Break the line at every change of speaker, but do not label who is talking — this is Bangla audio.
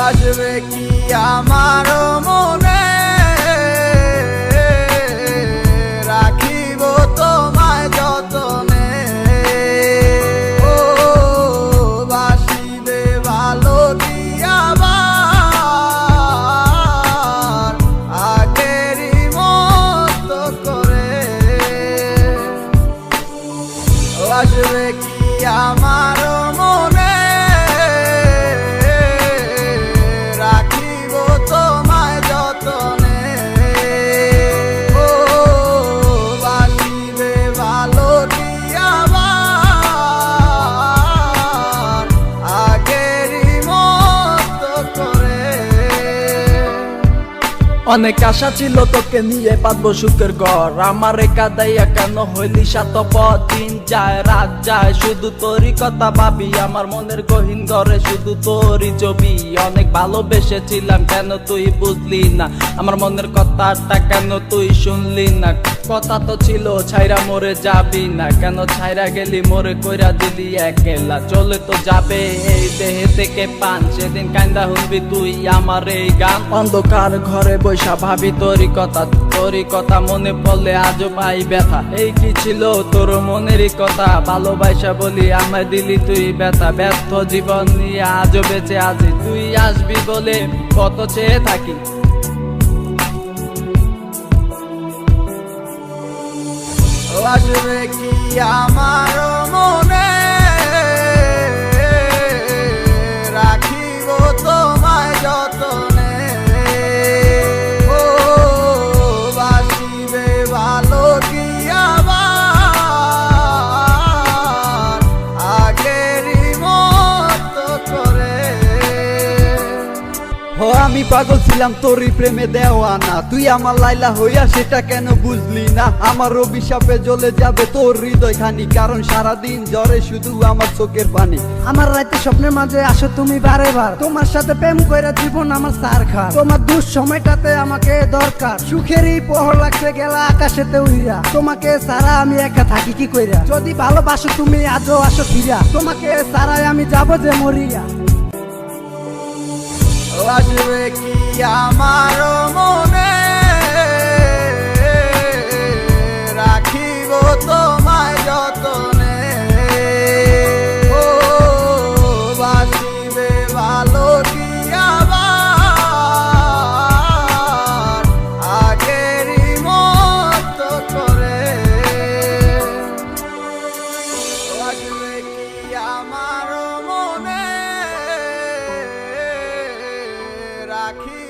আসবে কি আমার মনে, রাখিব তোমায় যতনে। ও বাসিবে ভালো কি আবার আগেরই মতো করে। আসবে কি আমার মনে, রাখিব তোমায় যতনে। ও বাসিবে ভালো কি আবার আগেরই মতো করে।
অনেক আশা ছিল তোকে নিয়ে পাতবো সুখের ঘর, আমার কাদাইয়া কেন হইলি সাতপথ। দিন যায় রাত যায় শুধু তোরই কথা ভাবি, আমার মনের গহীন ঘরে শুধু তোরই ছবি। অনেক ভালোবেসেছিলাম কেন তুই বুঝলি না, আমার মনের কথাটা কেন তুই শুনলি না। কথা তো ছিল ছাইরা মরে যাবি না, কেন ছাইরা গেলি মোরে কইরা দিলি একলা। চলে তো যাবে এই দেহে থেকে পান, সেদিন কান্দা শুনবি তুই আমার এই গান। অন্ধকার ঘরে বৈশা ভাবি তোরই কথা মনে পড়লে আজও পাই ব্যথা। এই কি ছিল তোর মনেরই কথা, ভালোবাসা বলি আমায় দিলি তুই ব্যথা। ব্যর্থ জীবন নিয়ে আজও বেঁচে আছি, তুই আসবি বলে কত চেয়ে থাকি।
আসবে কি আমার মনে, রাখিব তোমায় যতনে। ও বাসিবে ভালো কি আবার আগেরই মতো করে।
ও আমি পাগল ছিলাম তোরই প্রেমে দেওয়ানা, তুই আমার লাইলা হইয়া সেটা কেন বুঝলি না। আমার অভিশাপে জ্বলে যাবে তোর হৃদয় খানি, কারণ সারাদিন জ্বরে শুধু আমার চোখের পানি।
আমার রাতে স্বপ্নের মাঝে আসো তুমি বারে বার, তোমার সাথে প্রেম কইরা জীবন আমার সার খা। তোমার দুঃসময়টাতে আমাকে দরকার, সুখেরই পহর লাগছে গেলা আকাশেতে উইরা। তোমাকে সারা আমি একা থাকি কি কইরা, যদি ভালোবাসো তুমি আজও আসো ফিরা। তোমাকে সারাই আমি যাব যে মরিয়া।
আসবে কি আমার মনে, রাখিব তোমায় যতনে। ও বাসিবে ভালো কি আবার আগেরই মতো করে। আসবে কি আমার মনে, রাখি